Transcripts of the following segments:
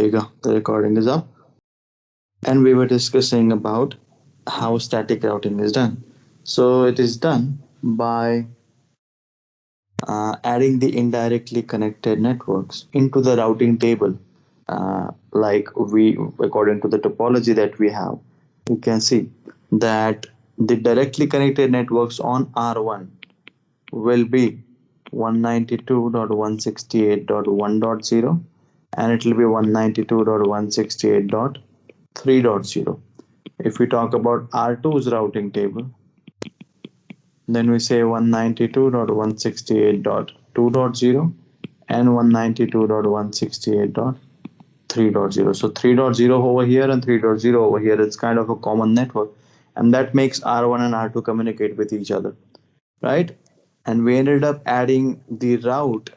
There you go. The recording is up. And we were discussing about how static routing is done. So it is done by adding the indirectly connected networks into the routing table. According to the topology that we have, you can see that the directly connected networks on R1 will be 192.168.1.0 and it will be 192.168.3.0. If we talk about R2's routing table, then we say 192.168.2.0 and 192.168.3.0. So 3.0 over here and 3.0 over here. It's kind of a common network, and that makes R1 and R2 communicate with each other, right? And we ended up adding the route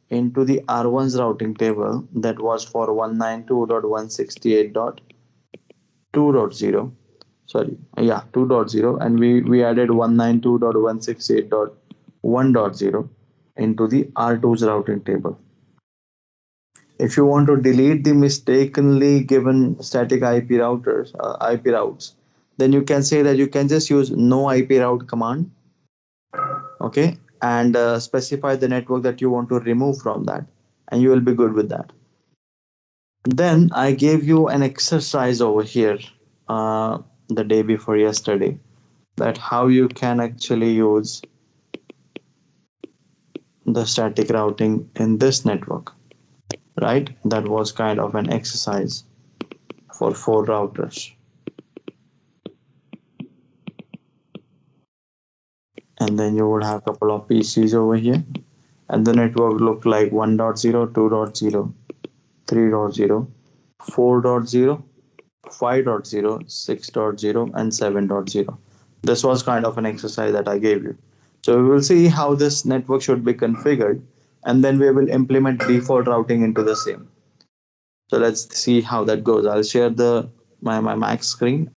into the R1's routing table that was for 192.168.2.0. Sorry, yeah, 2.0, and we added 192.168.1.0 into the R2's routing table. If you want to delete the mistakenly given static IP routes, then you can say that you can just use no IP route command, okay, and specify the network that you want to remove from that, and you will be good with that. Then I gave you an exercise over here the day before yesterday, that how you can actually use the static routing in this network, right? That was kind of an exercise for 4 routers. And then you would have a couple of PCs over here, and the network looked like 1.0, 2.0, 3.0, 4.0, 5.0, 6.0, and 7.0. This was kind of an exercise that I gave you. So we will see how this network should be configured, and then we will implement default routing into the same. So let's see how that goes. I'll share my Mac screen.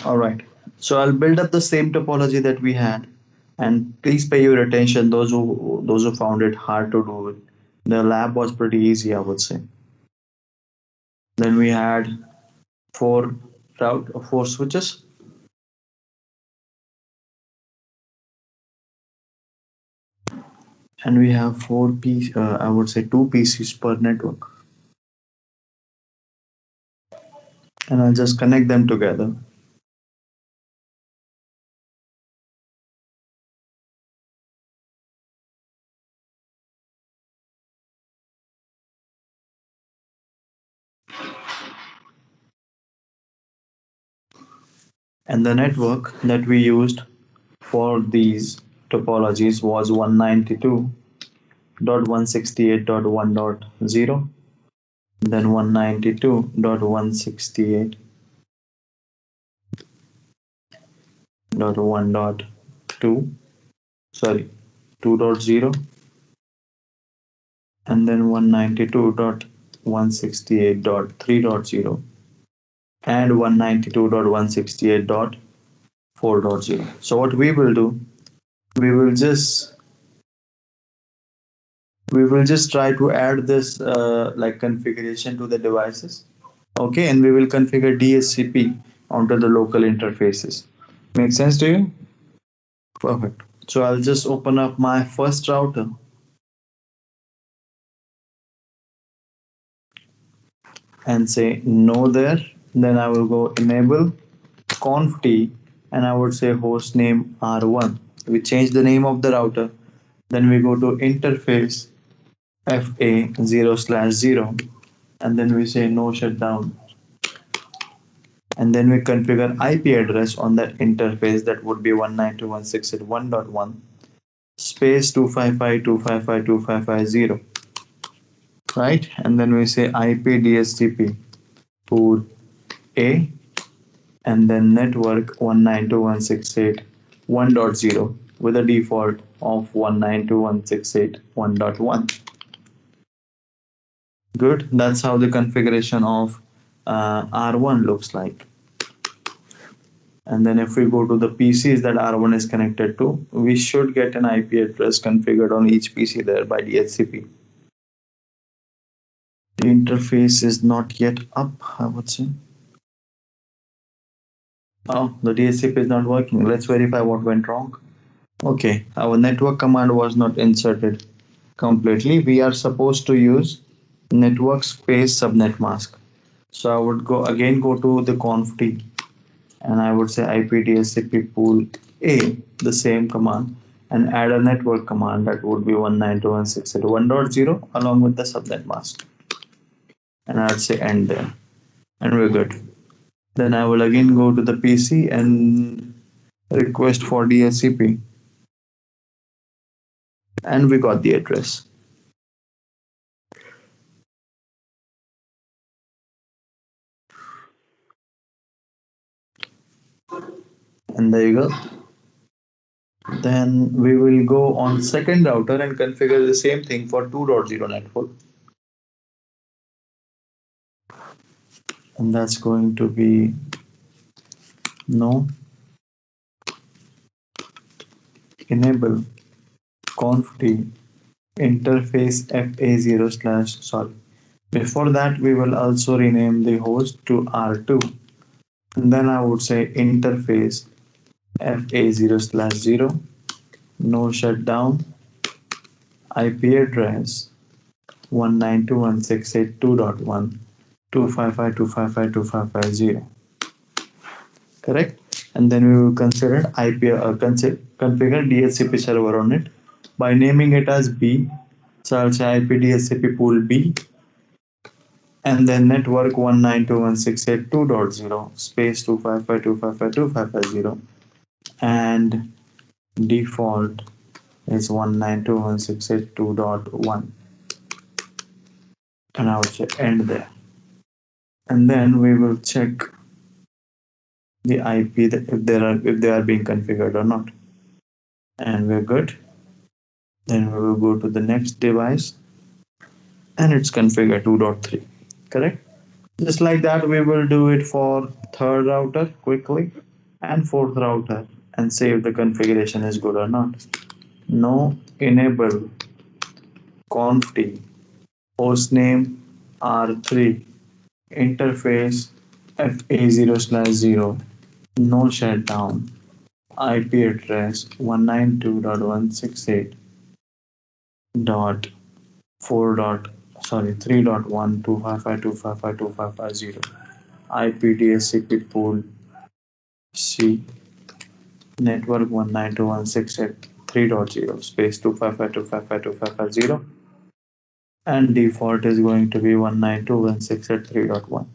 All right. So I'll build up the same topology that we had, and please pay your attention. Those who found it hard to do it, the lab was pretty easy, I would say. Then we had four switches, and we have I would say two PCs per network, and I'll just connect them together. And the network that we used for these topologies was 192.168.1.0, then 192.168.1.2, sorry, 2.0, and then 192.168.3.0 and 192.168.4.0. So what we will do, we will just try to add this like configuration to the devices, okay, and we will configure DHCP onto the local interfaces. Make sense to you? Perfect. So I'll just open up my first router and say no there. Then I will go enable conf t, and I would say host name R1. We change the name of the router. Then we go to interface FA0/0, and then we say no shutdown. And then we configure IP address on that interface, that would be 192.168.1.1 space 255.255.255.0, right? And then we say IP DHCP pool A, and then network 192.168.1.0 with a default of 192.168.1.1. Good. That's how the configuration of R1 looks like. And then if we go to the PCs that R1 is connected to, we should get an IP address configured on each PC there by DHCP. interface is not yet up, I would say. Oh, the DHCP is not working. Let's verify what went wrong. Okay, our network command was not inserted completely. We are supposed to use network space subnet mask. So I would go to the conf t, and I would say ipdhcp pool a, the same command, and add a network command that would be 192.168.1.0 along with the subnet mask. And I'd say end there. And we're good. Then I will again go to the PC and request for DHCP. And we got the address. And there you go. Then we will go on second router and configure the same thing for 2.0 network. And that's going to be no enable conf t interface fa0 slash sorry. Before that, we will also rename the host to R2. And then I would say interface fa0 slash 0, no shutdown, IP address 192.168.2.1, 255.255.255.0. Correct? And then we will consider configure DHCP server on it by naming it as B. So I'll say IP DHCP pool B, and then network 192.168.2.0 space 255.255.255.0, and default is 192.168.2.1, and I will say end there. And then we will check the IP that if they are being configured or not, and we're good. Then we will go to the next device, and it's configured 2.3. Correct? Just like that, we will do it for third router quickly and fourth router and see if the configuration is good or not. No enable conf t hostname R3 interface fa0 slash 0, no shutdown, IP address 192.168 dot 4 dot sorry 3.1.255.255.255.0, IP DHCP pool C, network 192.168.3.0 space 255.255.255.0, and default is going to be 192.168.3.1.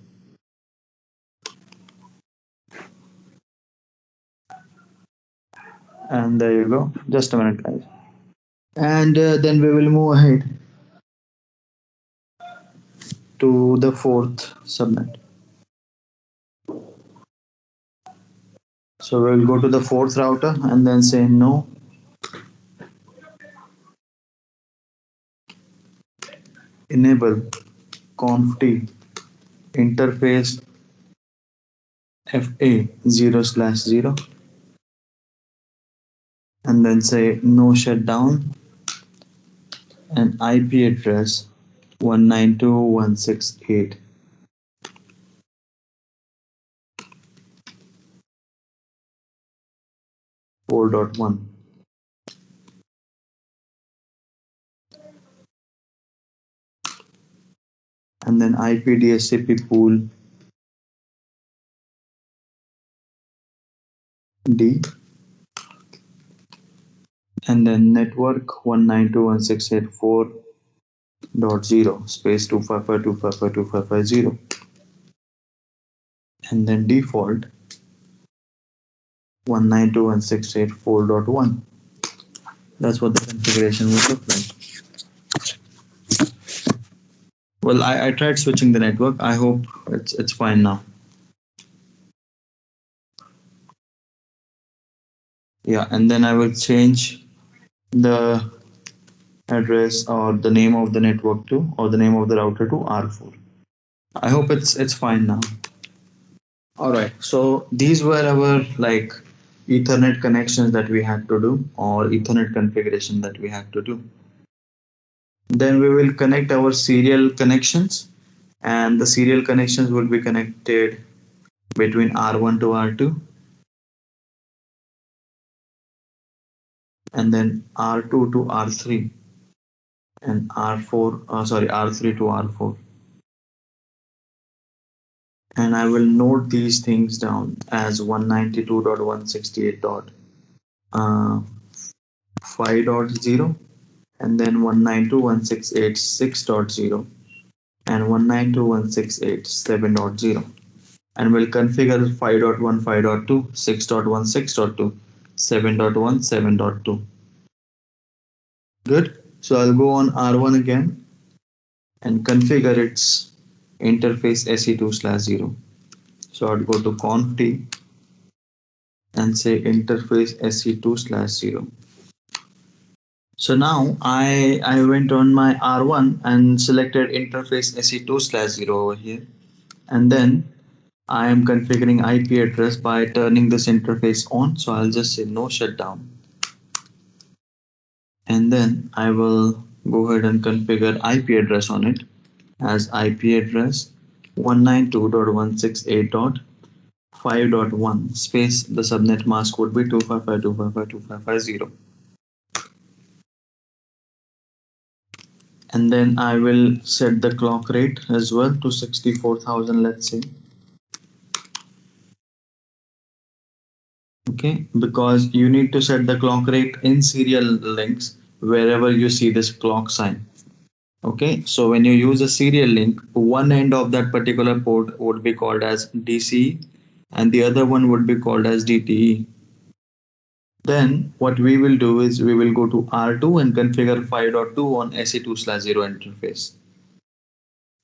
And there you go. Just a minute, guys. And then we will move ahead to the fourth subnet. So we'll go to the fourth router and then say no enable conf t interface fa0 slash 0, and then say no shutdown and IP address 192.168.4.1, and then IP DHCP pool D, and then network 192.168.4.0 space 255.255.255.0, and then default 192.168.4.1. That's what the configuration would look like. Well, I tried switching the network. I hope it's fine now. Yeah, and then I will change the address or the name of the network to, or the name of the router to R4. I hope it's fine now. All right. So these were our like Ethernet connections that we had to do, or Ethernet configuration that we had to do. Then we will connect our serial connections and the serial connections will be connected between R1 to R2 and then R2 to R3 and R3 to R4. And I will note these things down as 192.168.5.0 and then 192.168.6.0 and 192.168.7.0, and we'll configure 5.1, 5.2, 6.1, 6.2, 7.1, 7.2. Good. So I'll go on R1 again and configure its interface SE2/0. So I'll go to conf t and say interface SE2/0. So now I went on my R1 and selected interface SE2/0 over here, and then I am configuring IP address by turning this interface on. So I'll just say no shutdown, and then I will go ahead and configure IP address on it as IP address 192.168.5.1 space the subnet mask would be 255.255.255.0, and then I will set the clock rate as well to 64,000, let's say. Okay, because you need to set the clock rate in serial links wherever you see this clock sign. Okay, so when you use a serial link, one end of that particular port would be called as DCE and the other one would be called as DTE. Then what we will do is we will go to R2 and configure 5.2 on SE2/0 interface.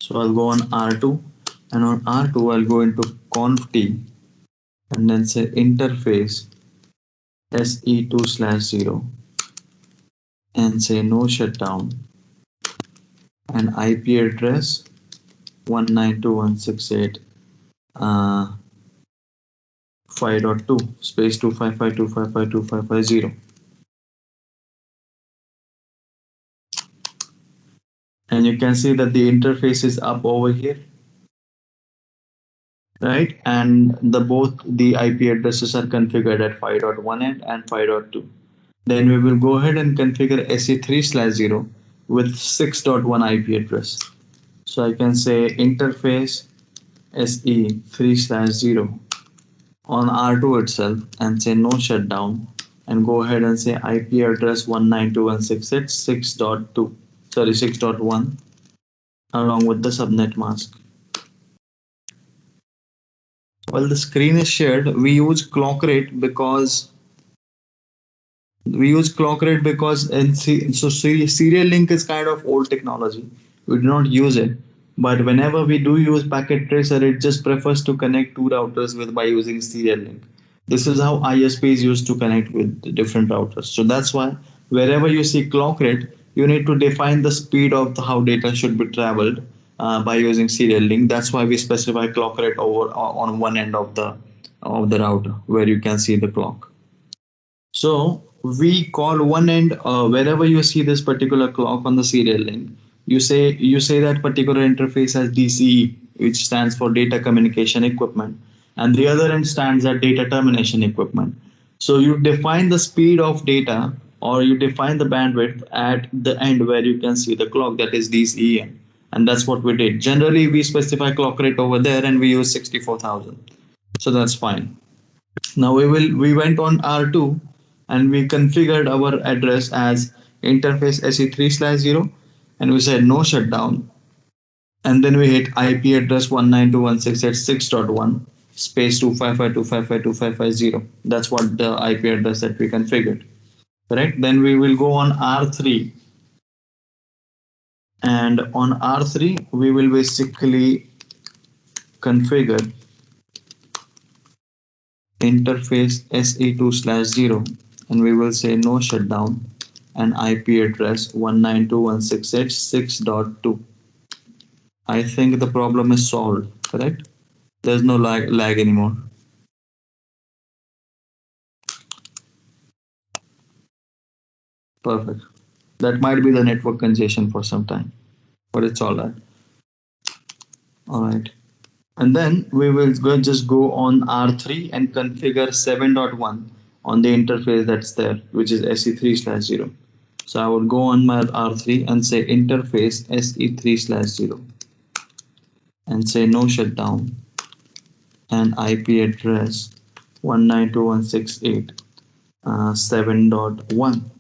So I'll go on R2, and on R2 I'll go into conf t and then say interface SE2/0 and say no shutdown and IP address 192.168 5.2 space 255.255.255.0, and you can see that the interface is up over here, right? And the both the IP addresses are configured at 5.1 end and 5.2. Then we will go ahead and configure SE3/0 with 6.1 IP address. So I can say interface SE3/0 on R2 itself and say no shutdown and go ahead and say IP address 192.168.6.2, sorry, 6.1 along with the subnet mask. While the screen is shared, we use clock rate because serial link is kind of old technology. We do not use it, but whenever we do use packet tracer, it just prefers to connect two routers with by using serial link. This is how ISPs used to connect with different routers. So that's why wherever you see clock rate, you need to define the speed of how data should be traveled by using serial link. That's why we specify clock rate over on one end of the router where you can see the clock. So we call one end wherever you see this particular clock on the serial link, you say that particular interface as DCE, which stands for data communication equipment, and the other end stands at data termination equipment. So you define the speed of data or you define the bandwidth at the end where you can see the clock, that is DCE end. And that's what we did. Generally, we specify clock rate over there and we use 64,000. So that's fine. Now we went on R2 and we configured our address as interface SE3/0 and we said no shutdown, and then we hit IP address 192.168.6.1 space 255.255.255.0. That's what the IP address that we configured. Correct? Then we will go on R3, and on R3 we will basically configure interface SE2/0 and we will say no shutdown and IP address 192.168.6.2. I think the problem is solved, correct? There's no lag anymore. Perfect. That might be the network congestion for some time, but it's all right. All right. And then we will just go on R3 and configure 7.1 on the interface that's there, which is SE3/0. So I would go on my R3 and say interface SE3/0 and say no shutdown and IP address 192.168 7.1.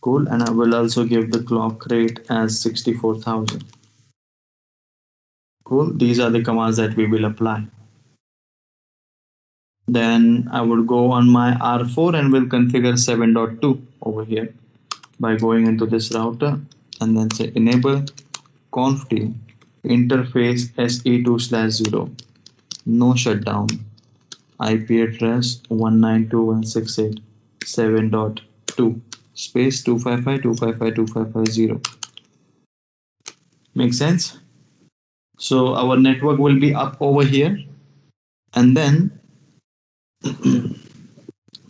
Cool. And I will also give the clock rate as 64,000. Cool. These are the commands that we will apply. Then I would go on my R4 and will configure 7.2 over here by going into this router and then say enable conft interface SE2/0 no shutdown IP address 192.168.7.2 space 255.255.255.0. Make sense? So our network will be up over here, and then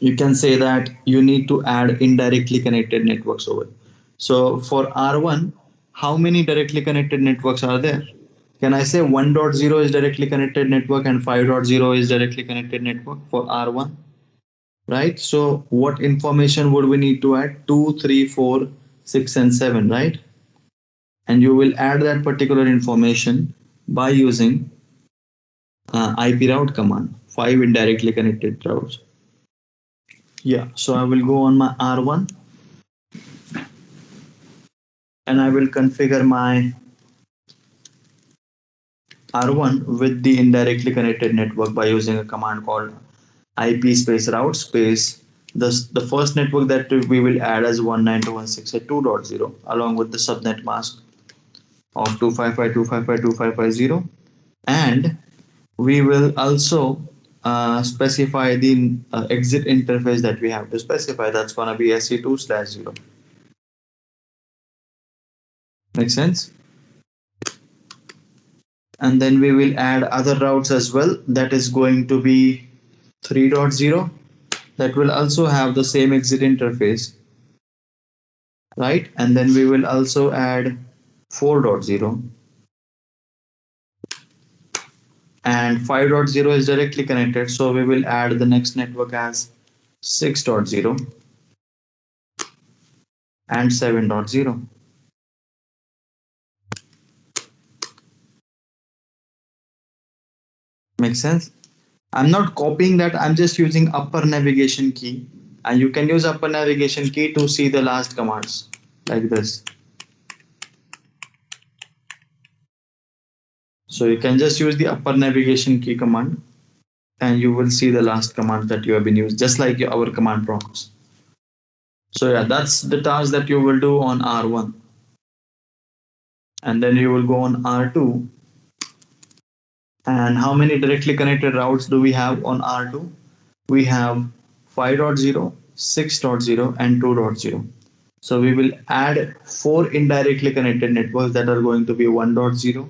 you can say that you need to add indirectly connected networks over. So for R1, how many directly connected networks are there? Can I say 1.0 is directly connected network and 5.0 is directly connected network for R1? Right? So what information would we need to add? 2, 3, 4, 6, and 7, right? And you will add that particular information by using IP route command, 5 indirectly connected routes. Yeah, so I will go on my R1 and I will configure my R1 with the indirectly connected network by using a command called IP space route space. The first network that we will add as 192.168.2.0 along with the subnet mask of 255.255.255.0, and we will also specify the exit interface that we have to specify. That's going to be SE2/0. Make sense? And then we will add other routes as well. That is going to be 3.0. That will also have the same exit interface, right? And then we will also add 4.0, and 5.0 is directly connected. So we will add the next network as 6.0 and 7.0. Make sense? I'm not copying that. I'm just using upper navigation key, and you can use upper navigation key to see the last commands like this. So you can just use the upper navigation key command and you will see the last command that you have been used, just like our command prompts. So yeah, that's the task that you will do on R1. And then you will go on R2. And how many directly connected routes do we have on R2? We have 5.0, 6.0, and 2.0. So we will add 4 indirectly connected networks that are going to be 1.0.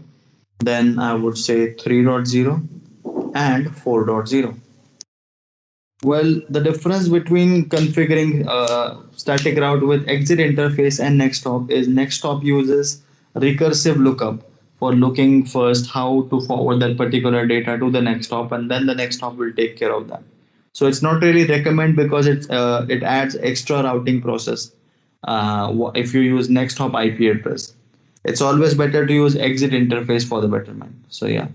Then I would say 3.0 and 4.0. Well, the difference between configuring static route with exit interface and next hop is next hop uses recursive lookup for looking first how to forward that particular data to the next hop, and then the next hop will take care of that. So it's not really recommend because it adds extra routing process if you use next hop IP address. It's always better to use exit interface for the betterment. So yeah,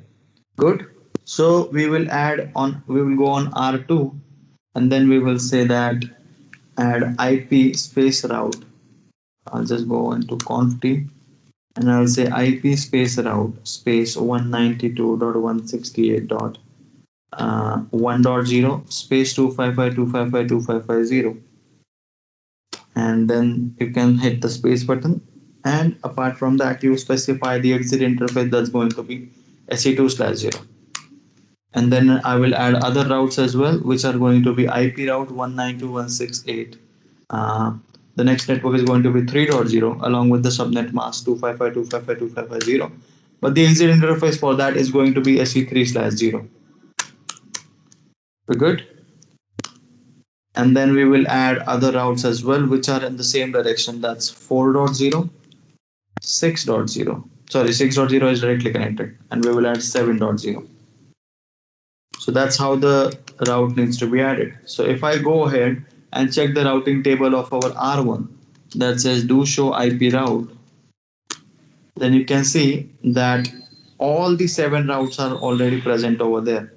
good. So we will go on R2 and then we will say that add IP space route. I'll just go into conft and I'll say IP space route space 192.168.1.0 space 255.255.255.0, and then you can hit the space button, and apart from that you specify the exit interface that's going to be SE2/0. And then I will add other routes as well, which are going to be IP route 192.168. The next network is going to be 3.0 along with the subnet mask 255.255.255.0. But the exit interface for that is going to be SE3/0. We're good? And then we will add other routes as well, which are in the same direction. That's 4.0, 6.0, sorry, 6.0 is directly connected, and we will add 7.0. So that's how the route needs to be added. So if I go ahead and check the routing table of our R1 that says do show IP route, then you can see that all the 7 routes are already present over there.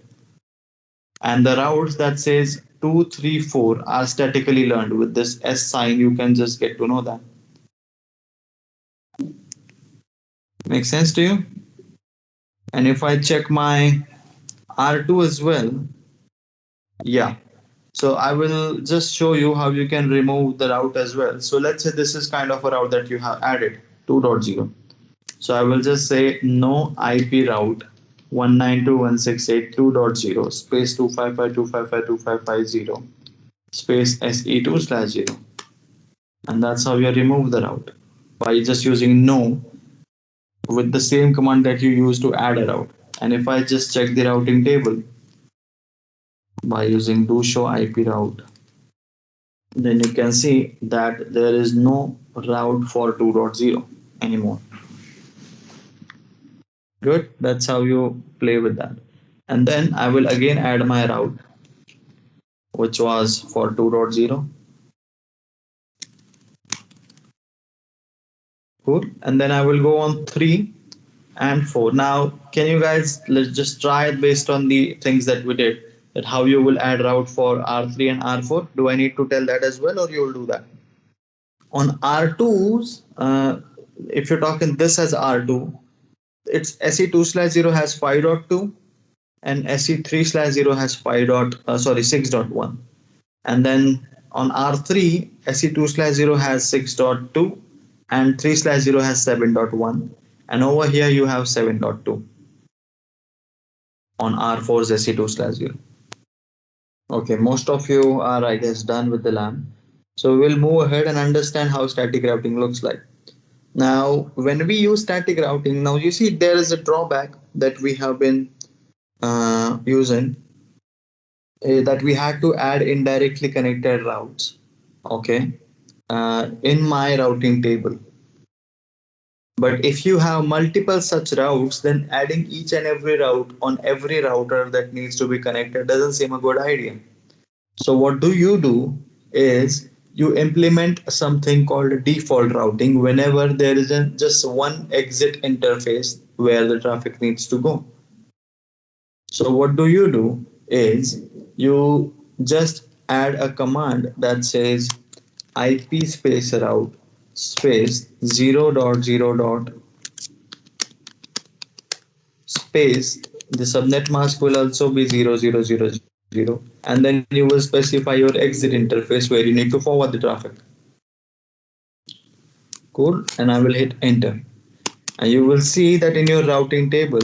And the routes that says 2, 3, 4 are statically learned. With this S sign, you can just get to know that. Make sense to you? And if I check my R2 as well, yeah. So I will just show you how you can remove the route as well. So let's say this is kind of a route that you have added 2.0. So I will just say no IP route 192.168.2.0 space 255.255.255.0 space SE2/0. And that's how you remove the route by just using no with the same command that you use to add a route. And if I just check the routing table by using do show IP route, then you can see that there is no route for 2.0 anymore. Good, that's how you play with that. And then I will again add my route, which was for 2.0. Cool. And then I will go on 3 and 4. Now, can you guys, let's just try it based on the things that we did, that how you will add route for R3 and R4. Do I need to tell that as well, or you will do that? On R2s, if you're talking this as R2, it's SE2/0 has 5.2 and SE3/0 has 6.1. And then on R3, SE2/0 has 6.2 and 3/0 has 7.1. And over here you have 7.2 on R4's SE2/0. Okay, most of you are, I guess, done with the LAN. So we'll move ahead and understand how static routing looks like. Now, when we use static routing, now you see there is a drawback that we have been using, that we had to add indirectly connected routes. Okay, in my routing table. But if you have multiple such routes, then adding each and every route on every router that needs to be connected doesn't seem a good idea. So what do you do is you implement something called default routing whenever there is just one exit interface where the traffic needs to go. So what do you do is you just add a command that says IP space route space 0.0 space. The subnet mask will also be 0.0.0.0, and then you will specify your exit interface where you need to forward the traffic. Cool, and I will hit enter, and you will see that in your routing table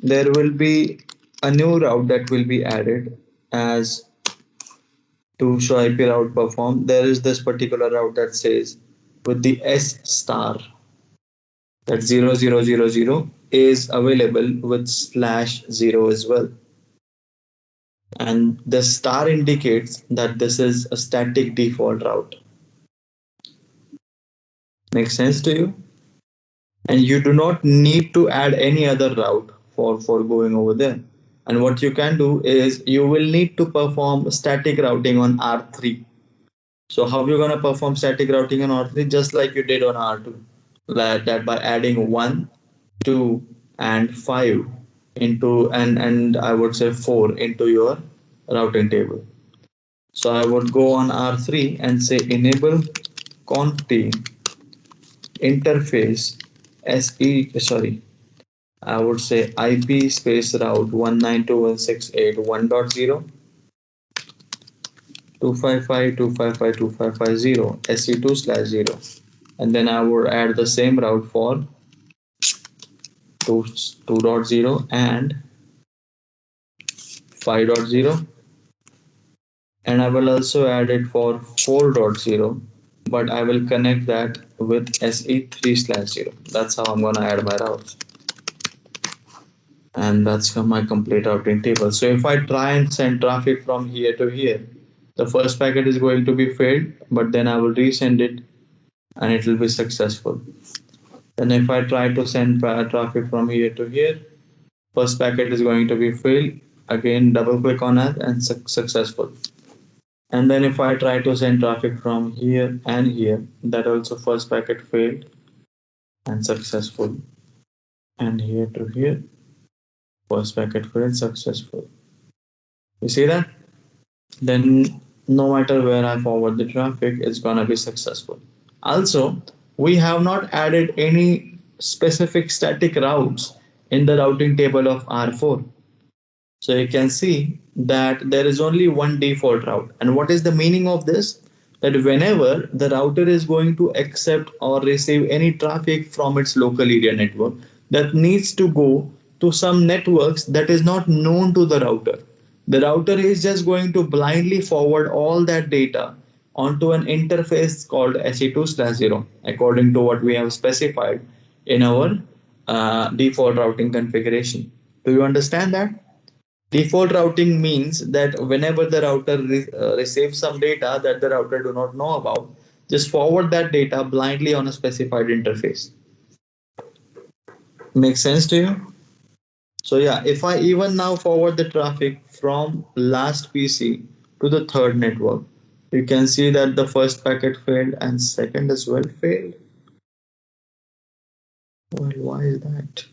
there will be a new route that will be added as to show IP route perform. There is this particular route that says with the S star that 0.0.0.0 is available with /0 as well. And the star indicates that this is a static default route. Makes sense to you? And you do not need to add any other route for going over there. And what you can do is you will need to perform static routing on R3. So how you're gonna perform static routing on R3? Just like you did on R2, like that by adding 1, 2, and 5 into and I would say 4 into your routing table. So I would go on R3 and say enable conti interface I would say IP space route 192.168.1.0 255.255.255.0 SE2/0, and then I would add the same route for 2.0 and 5.0, and I will also add it for 4.0, but I will connect that with SE3/0. That's how I'm gonna add my routes. And that's my complete routing table. So if I try and send traffic from here to here, the first packet is going to be failed, but then I will resend it and it will be successful. Then if I try to send traffic from here to here, first packet is going to be failed. Again, double click on it and successful. And then if I try to send traffic from here and here, that also first packet failed and successful. And here to here, first packet failed, successful. You see that? Then no matter where I forward the traffic, it's gonna be successful. Also, we have not added any specific static routes in the routing table of R4. So you can see that there is only one default route. And what is the meaning of this? That whenever the router is going to accept or receive any traffic from its local area network that needs to go to some networks that is not known to the router is just going to blindly forward all that data onto an interface called SE2/0 according to what we have specified in our default routing configuration. Do you understand that? Default routing means that whenever the router receives some data that the router do not know about, just forward that data blindly on a specified interface. Make sense to you? So yeah, if I even now forward the traffic from last PC to the third network, you can see that the first packet failed and second as well failed. Well, why is that?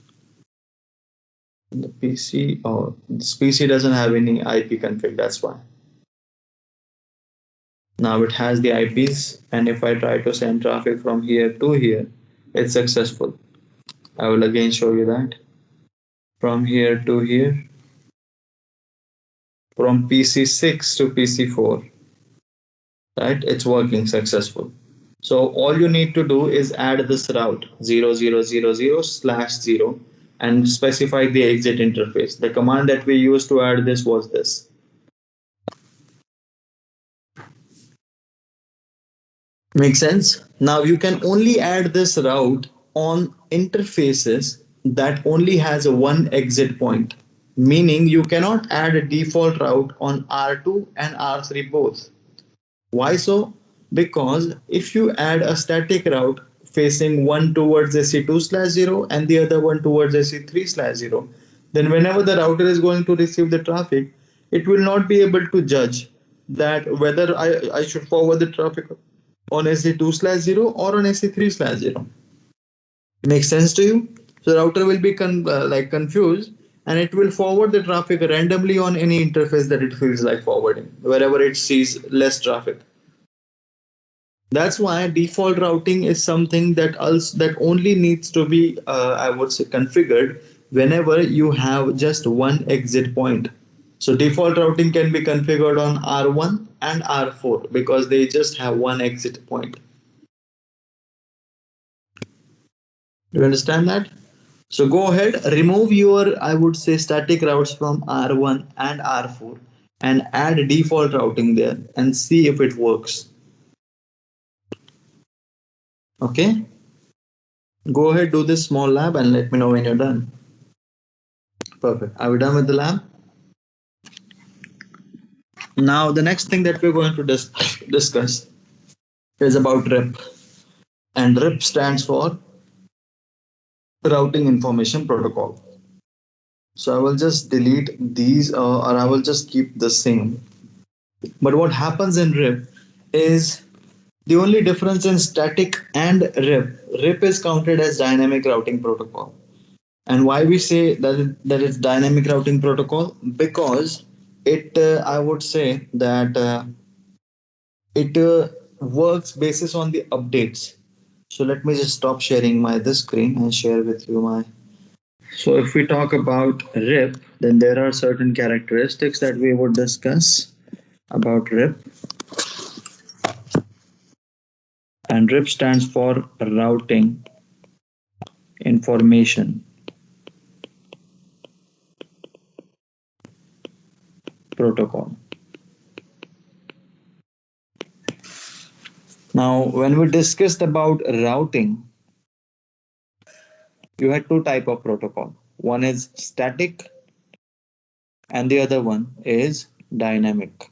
The PC or this PC doesn't have any IP config, that's why. Now it has the IPs, and if I try to send traffic from here to here, it's successful. I will again show you that. From here to here, from PC6 to PC4, right? It's working successful. So all you need to do is add this route 0000/0 and specify the exit interface. The command that we used to add this was this. Makes sense? Now you can only add this route on interfaces that only has a one exit point, meaning you cannot add a default route on R2 and R3 both. Why so? Because if you add a static route facing one towards SE2/0 and the other one towards SE3/0, then whenever the router is going to receive the traffic, it will not be able to judge that whether I should forward the traffic on SE2/0 or on SE3/0. Makes sense to you? So router will be confused and it will forward the traffic randomly on any interface that it feels like forwarding, wherever it sees less traffic. That's why default routing is something that only needs to be, I would say, configured whenever you have just one exit point. So default routing can be configured on R1 and R4 because they just have one exit point. Do you understand that? So go ahead, remove your, I would say, static routes from R1 and R4 and add default routing there and see if it works. Okay? Go ahead, do this small lab and let me know when you're done. Perfect. Are we done with the lab? Now, the next thing that we're going to discuss is about RIP. And RIP stands for Routing Information Protocol. So I will just delete these or I will just keep the same. But what happens in RIP is the only difference in static and RIP is counted as dynamic routing protocol. And why we say that it's dynamic routing protocol? Because I would say that it works basis on the updates. So let me just stop sharing my this screen and share with you my. So if we talk about RIP, then there are certain characteristics that we would discuss about RIP. And RIP stands for Routing Information Protocol. Now, when we discussed about routing, you had two type of protocol. One is static and the other one is dynamic.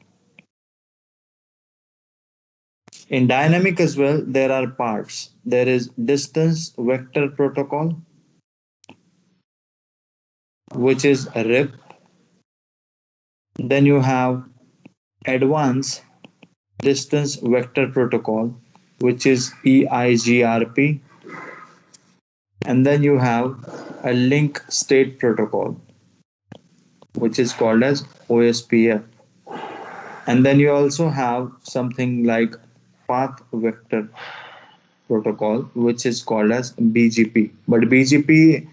In dynamic as well, there are parts. There is distance vector protocol, which is RIP. Then you have advanced distance vector protocol, which is EIGRP. And then you have a link state protocol, which is called as OSPF. And then you also have something like path vector protocol, which is called as BGP. But BGP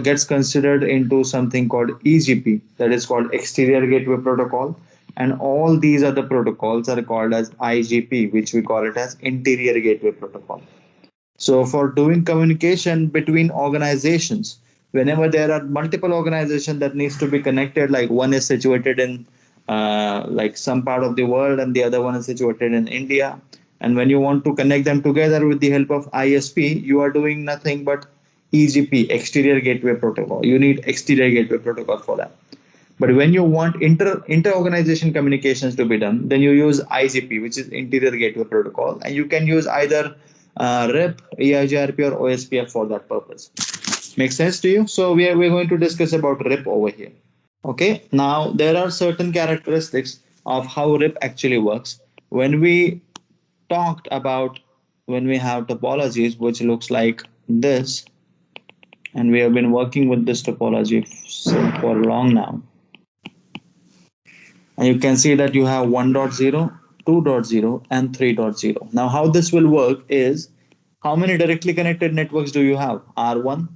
gets considered into something called EGP, that is called Exterior Gateway Protocol. And all these other protocols are called as IGP, which we call it as Interior Gateway Protocol. So for doing communication between organizations, whenever there are multiple organizations that needs to be connected, like one is situated in like some part of the world and the other one is situated in India, and when you want to connect them together with the help of ISP, you are doing nothing but EGP, Exterior Gateway Protocol. You need Exterior Gateway Protocol for that. But when you want inter-organization communications to be done, then you use IGP, which is Interior Gateway Protocol, and you can use either RIP, EIGRP, or OSPF for that purpose. Make sense to you? So we're going to discuss about RIP over here. Okay. Now there are certain characteristics of how RIP actually works. When we talked about when we have topologies, which looks like this, and we have been working with this topology for long now. And you can see that you have 1.0, 2.0, and 3.0. Now, how this will work is how many directly connected networks do you have? R1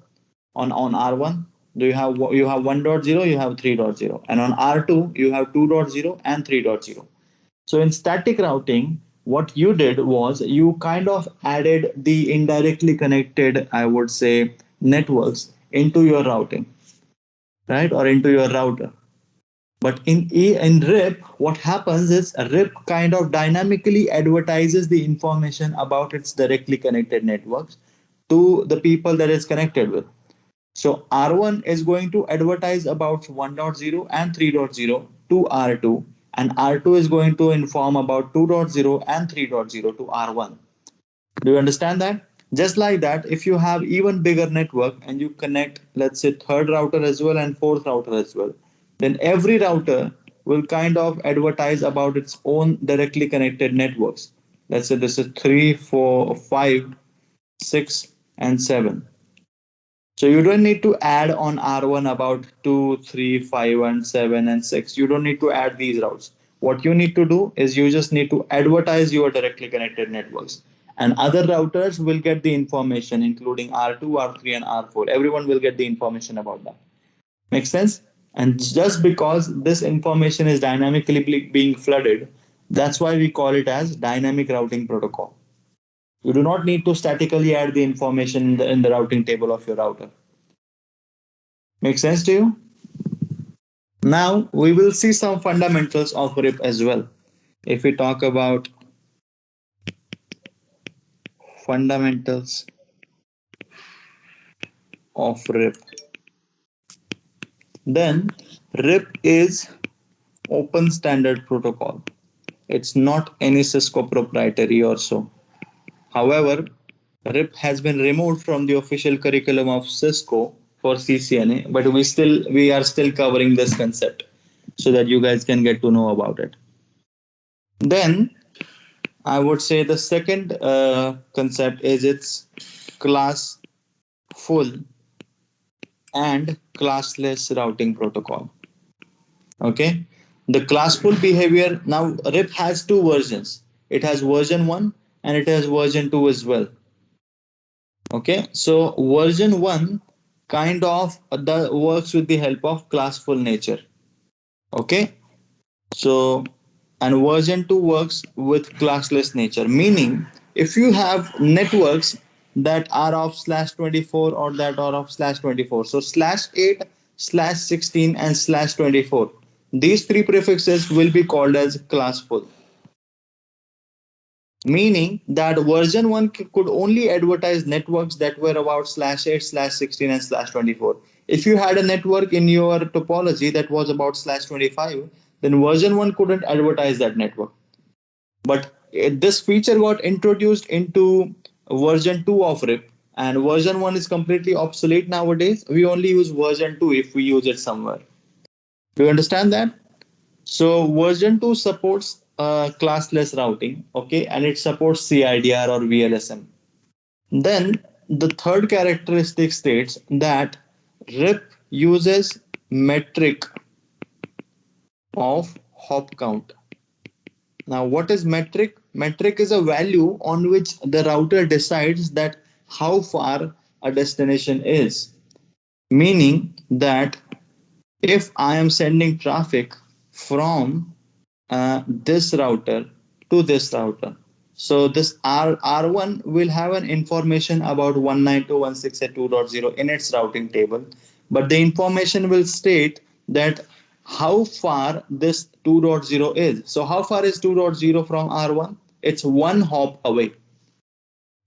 on R1, do you have 1.0, you have 3.0, and on R2 you have 2.0 and 3.0. So in static routing, what you did was you kind of added the indirectly connected, I would say, networks into your routing, right, or into your router. But in RIP, what happens is RIP kind of dynamically advertises the information about its directly connected networks to the people that it's connected with. So R1 is going to advertise about 1.0 and 3.0 to R2, and R2 is going to inform about 2.0 and 3.0 to R1. Do you understand that? Just like that, if you have even bigger network and you connect, let's say, third router as well and fourth router as well, then every router will kind of advertise about its own directly connected networks. Let's say this is 3, 4, 5, 6, and 7. So you don't need to add on R1 about 2, 3, 5, and 7 and 6. You don't need to add these routes. What you need to do is you just need to advertise your directly connected networks. And other routers will get the information, including R2, R3, and R4. Everyone will get the information about that. Makes sense? And just because this information is dynamically being flooded, that's why we call it as dynamic routing protocol. You do not need to statically add the information in the routing table of your router. Make sense to you? Now we will see some fundamentals of RIP as well. If we talk about fundamentals of RIP, then RIP is open standard protocol. It's not any Cisco proprietary or so. However, RIP has been removed from the official curriculum of Cisco for CCNA, but we are still covering this concept so that you guys can get to know about it. Then I would say the second concept is its class full and classless routing protocol. Okay, the classful behavior, now RIP has two versions. It has version 1 and it has version 2 as well. Okay, so version 1 kind of works with the help of classful nature. Okay, so and version 2 works with classless nature, meaning if you have networks that are of /24 or that are of /24, so /8, /16, and /24, these three prefixes will be called as classful, meaning that version 1 could only advertise networks that were about /8, /16, and /24. If you had a network in your topology that was about /25, then version 1 couldn't advertise that network. But this feature got introduced into version 2 of RIP, and version 1 is completely obsolete nowadays. We only use version 2 if we use it somewhere. Do you understand that? So version 2 supports classless routing, okay, and it supports CIDR or VLSM. Then the third characteristic states that RIP uses metric of hop count. Now, what is metric? Metric is a value on which the router decides that how far a destination is. Meaning that if I am sending traffic from this router to this router, so this R1 will have an information about 192.168.2.0 in its routing table, but the information will state that how far this 2.0 is. So how far is 2.0 from R1? It's one hop away.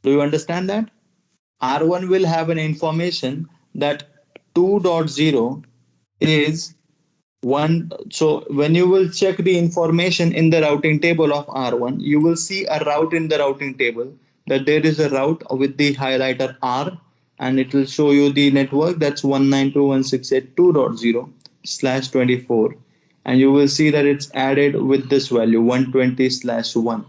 Do you understand that? R1 will have an information that 2.0 is one. So when you will check the information in the routing table of R1, you will see a route in the routing table, that there is a route with the highlighter R, and it will show you the network that's 192.168.2.0/24, and you will see that it's added with this value 120/1.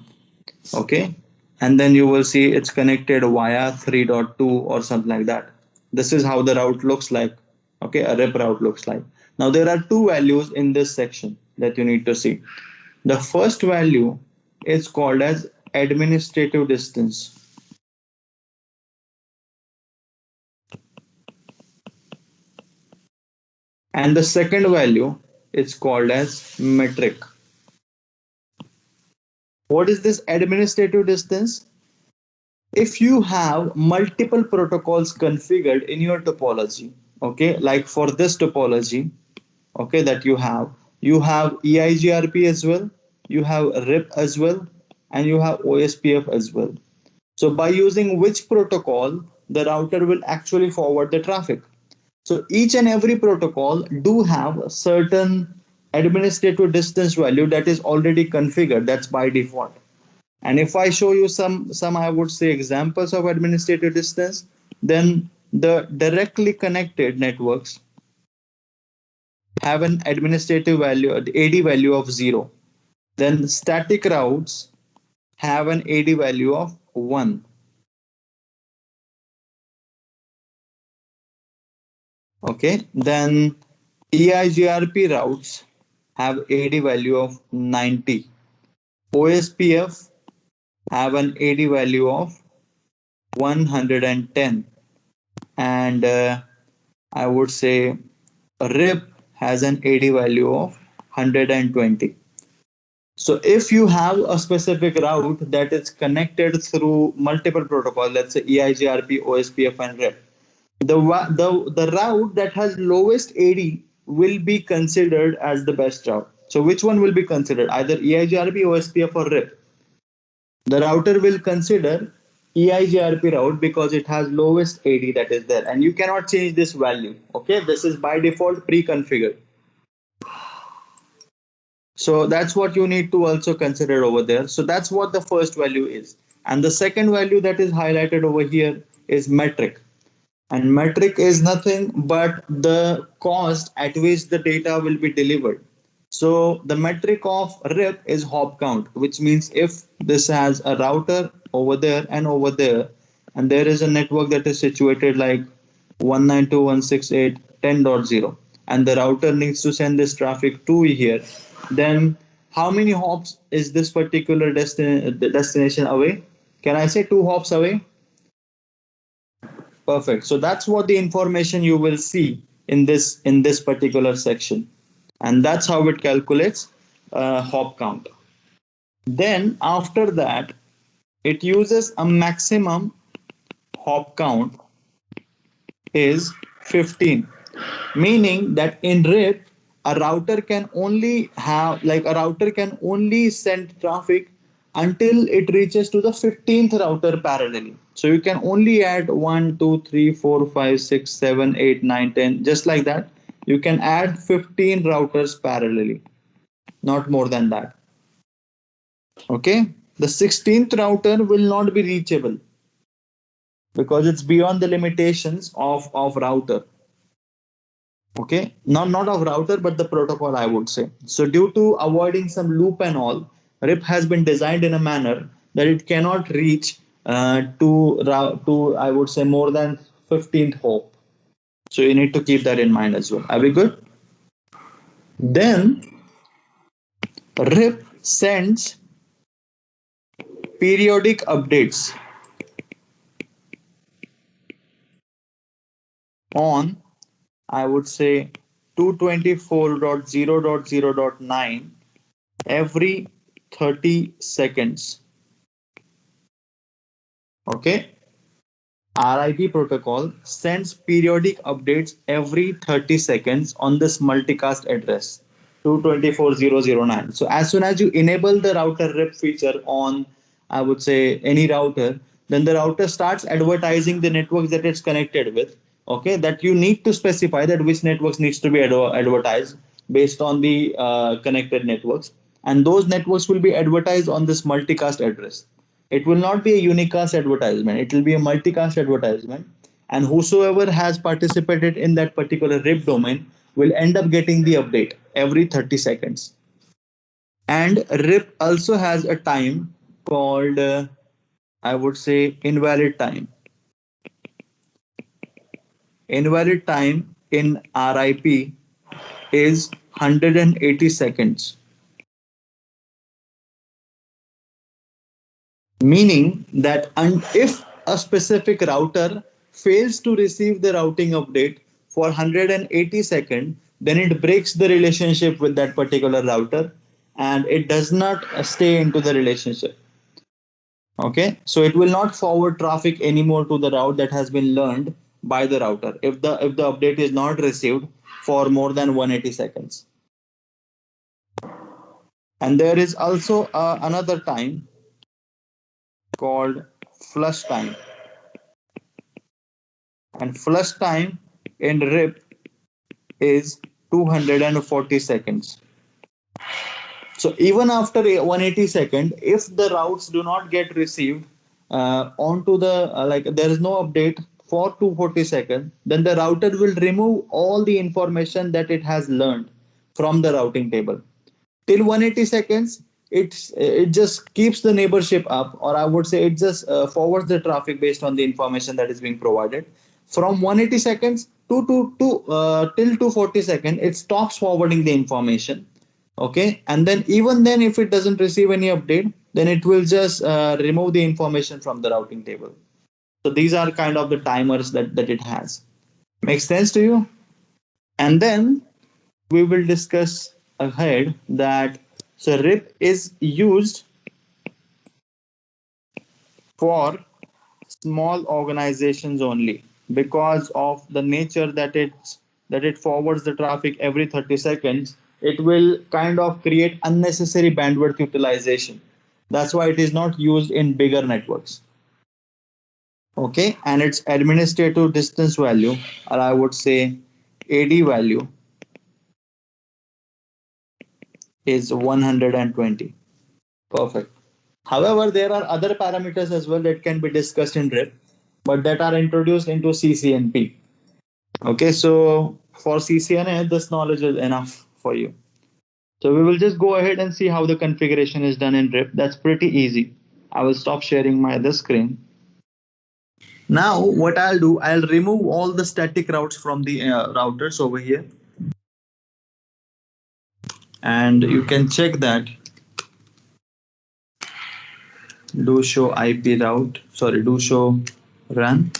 Okay, and then you will see it's connected via 3.2 or something like that. This is how the route looks like. Okay, a rep route looks like. Now there are two values in this section that you need to see. The first value is called as administrative distance, and the second value is called as metric. What is this administrative distance? If you have multiple protocols configured in your topology, okay, like for this topology, okay, that you have EIGRP as well, you have RIP as well, and you have OSPF as well. So by using which protocol the router will actually forward the traffic? So each and every protocol do have a certain administrative distance value that is already configured, that's by default. And if I show you some I would say examples of administrative distance, then the directly connected networks have an administrative value, the AD value of 0. Then static routes have an AD value of 1. Okay. Then EIGRP routes have AD value of 90. OSPF have an AD value of 110. And I would say RIP has an AD value of 120. So if you have a specific route that is connected through multiple protocols, let's say EIGRP, OSPF, and RIP, the route that has lowest AD will be considered as the best route. So which one will be considered? Either EIGRP, OSPF, or RIP. The router will consider EIGRP route because it has lowest AD that is there, and you cannot change this value. Okay, this is by default pre-configured. So that's what you need to also consider over there. So that's what the first value is. And the second value that is highlighted over here is metric. And metric is nothing but the cost at which the data will be delivered. So the metric of RIP is hop count, which means if this has a router over there, and there is a network that is situated like 192.168.10.0, and the router needs to send this traffic to here, then how many hops is this particular destination away? Can I say 2 hops away? Perfect. So that's what the information you will see in this particular section, and that's how it calculates hop count. Then after that, it uses a maximum hop count is 15, meaning that in RIP a router can only send traffic until it reaches to the 15th router parallelly. So you can only add 1 2 3 4 5 6 7 8 9 10, just like that. You can add 15 routers parallelly, not more than that. Okay. The 16th router will not be reachable because it's beyond the limitations of router. Okay, not of router, but the protocol, I would say. So due to avoiding some loop and all, RIP has been designed in a manner that it cannot reach to I would say more than 15th hop. So you need to keep that in mind as well. Are we good? Then RIP sends periodic updates on, I would say, 224.0.0.9 every 30 seconds. Okay, RIP protocol sends periodic updates every 30 seconds on this multicast address 224.0.0.9. So as soon as you enable the router RIP feature on, I would say, any router, then the router starts advertising the networks that it's connected with. Okay, that you need to specify that which networks needs to be advertised based on the connected networks, and those networks will be advertised on this multicast address. It will not be a unicast advertisement, it will be a multicast advertisement, and whosoever has participated in that particular RIP domain will end up getting the update every 30 seconds. And RIP also has a time called, I would say, invalid time. Invalid time in RIP is 180 seconds, meaning that if a specific router fails to receive the routing update for 180 seconds, then it breaks the relationship with that particular router and it does not stay into the relationship. Okay, so it will not forward traffic anymore to the route that has been learned by the router if the update is not received for more than 180 seconds. And there is also another time called flush time. And flush time in RIP is 240 seconds. So even after 180 seconds, if the routes do not get received onto the like there is no update for 240 seconds, then the router will remove all the information that it has learned from the routing table. Till 180 seconds, it just keeps the neighborship up, or I would say it just forwards the traffic based on the information that is being provided. From 180 seconds to till 240 seconds, it stops forwarding the information. Okay, and then even then, if it doesn't receive any update, then it will just remove the information from the routing table. So these are kind of the timers that it has. Makes sense to you? And then we will discuss ahead that so RIP is used for small organizations only because of the nature that it forwards the traffic every 30 seconds. It will kind of create unnecessary bandwidth utilization. That's why it is not used in bigger networks. Okay, and its administrative distance value, or I would say AD value, is 120. Perfect. However, there are other parameters as well that can be discussed in RIP, but that are introduced into CCNP. Okay, so for CCNA, this knowledge is enough for you. So we will just go ahead and see how the configuration is done in RIP. That's pretty easy. I will stop sharing my other screen. Now, what I'll do, I'll remove all the static routes from the routers over here. And you can check that. Do show IP route, sorry, do show run.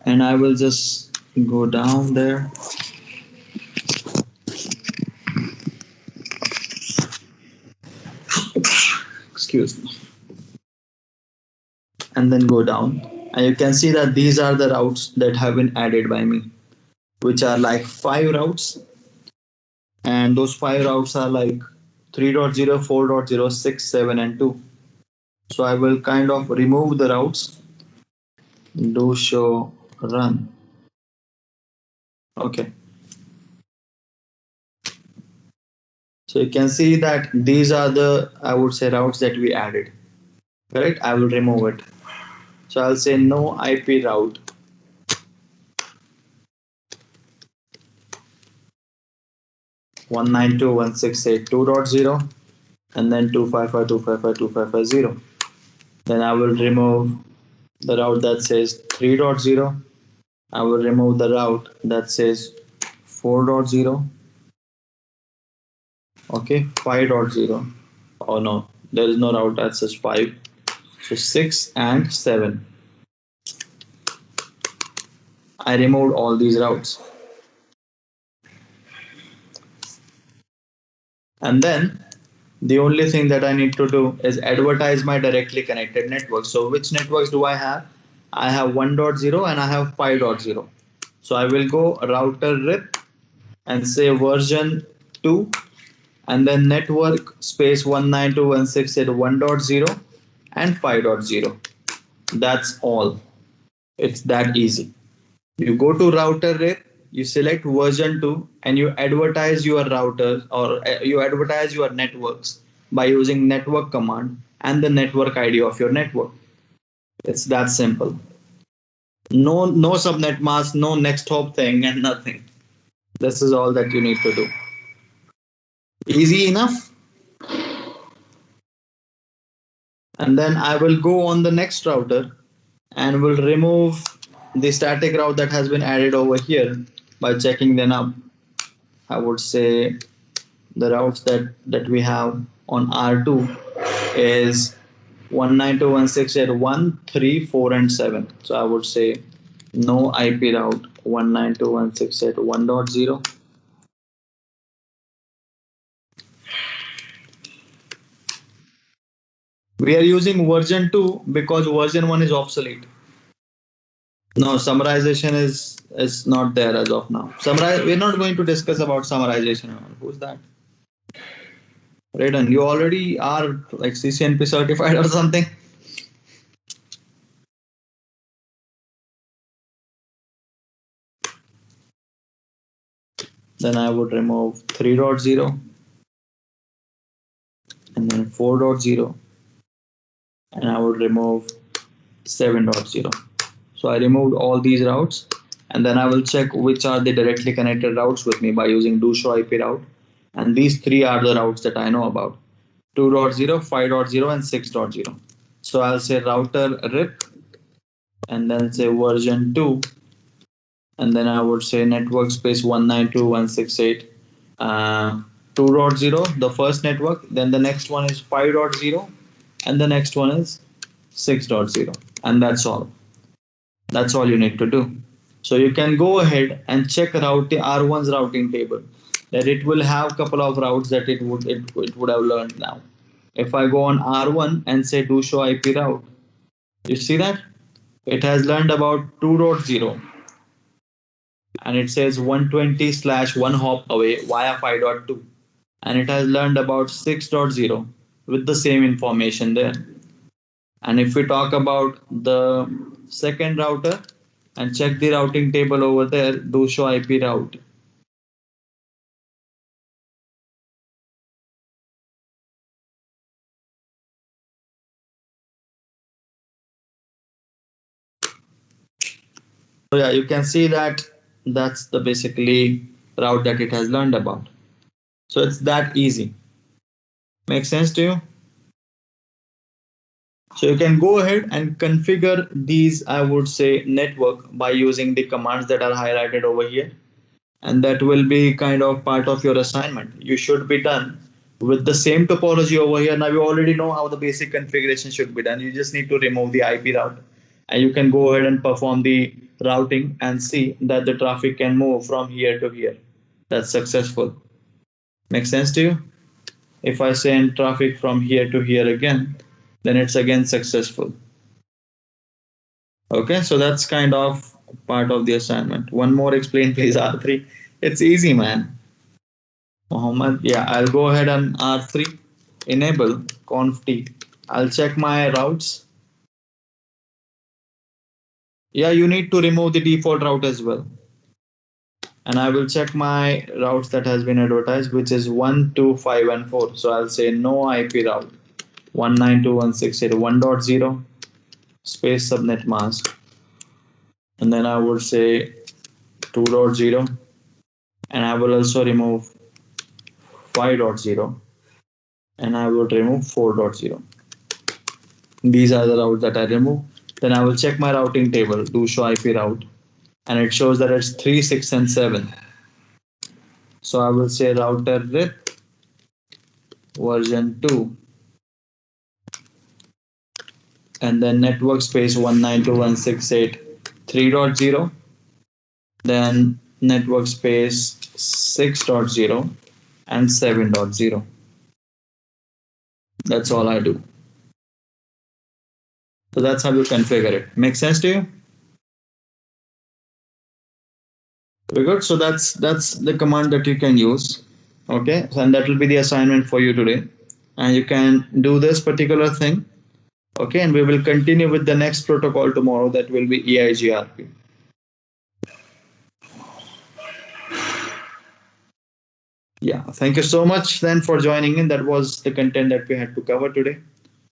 And I will just go down there. Excuse me. And then go down. And you can see that these are the routes that have been added by me, which are like 5 routes. And those 5 routes are like 3.0, 4.0, 6, 7, and 2. So I will kind of remove the routes, do show run. Okay. So you can see that these are the, I would say, routes that we added. Correct? I will remove it. So I'll say no IP route 192.168.2.0 and then 255.255.255.0. Then I will remove the route that says 3.0. I will remove the route that says 4.0. Okay, 5.0. Oh no, there is no route that says 5. So 6 and 7. I removed all these routes. And then the only thing that I need to do is advertise my directly connected network. So which networks do I have? I have 1.0 and I have 5.0. So I will go router rip and say version 2 and then network space 192.168.1.0 and 5.0. That's all. It's that easy. You go to router rep, you select version 2 and you advertise your routers or you advertise your networks by using network command and the network ID of your network. It's that simple. No subnet mask, no next hop thing and nothing. This is all that you need to do. Easy enough. And then I will go on the next router and will remove the static route that has been added over here by checking them up. I would say the routes that we have on R2 is 192.168.1, 3, 4, and 7. So I would say no IP route 192.168.1.0. We are using version 2 because version 1 is obsolete. No, summarization is not there as of now. Summarize. We're not going to discuss about summarization. Who's that? Raiden, you already are like CCNP certified or something. Then I would remove 3.0 and then 4.0 and I would remove 7.0. So I removed all these routes and then I will check which are the directly connected routes with me by using do show IP route. And these three are the routes that I know about 2.0, 5.0, and 6.0. So I'll say router rip and then say version 2 and then I would say network space 192.168 2.0, the first network, then the next one is 5.0, and the next one is 6.0, and that's all. That's all you need to do. So you can go ahead and check R1's routing table. That it will have a couple of routes that it would have learned now. If I go on R1 and say do show IP route, you see that it has learned about 2.0 and it says 120 slash one hop away via 5.2 and it has learned about 6.0 with the same information there. And if we talk about the second router and check the routing table over there, do show IP route. So yeah, you can see that that's the basically route that it has learned about. So it's that easy. Make sense to you? So you can go ahead and configure these, I would say, network by using the commands that are highlighted over here. And that will be kind of part of your assignment. You should be done with the same topology over here. Now you already know how the basic configuration should be done. You just need to remove the IP route and you can go ahead and perform the routing and see that the traffic can move from here to here. That's successful. Make sense to you? If I send traffic from here to here again, then it's again successful. Okay, so that's kind of part of the assignment. One more explain, please, R3. It's easy, man. Mohammed, yeah, I'll go ahead and R3 enable conf t. I'll check my routes. Yeah, you need to remove the default route as well. and I will check my routes that has been advertised, which is 1, 2, 5, and 4. So I'll say no IP route 192.168.1.0 space subnet mask, and then I would say 2.0, and I will also remove 5.0, and I would remove 4.0. These are the routes that I remove. Then I will check my routing table, do show IP route, and it shows that it's 3, 6, and 7. So I will say router with version 2, and then network space 192.168.3.0, then network space 6.0 and 7.0. That's all I do. So that's how you configure it. Make sense to you? Very good. So that's the command that you can use. Okay, so, and that will be the assignment for you today. And you can do this particular thing. Okay, and we will continue with the next protocol tomorrow. That will be EIGRP. Yeah. Thank you so much then for joining in. That was the content that we had to cover today.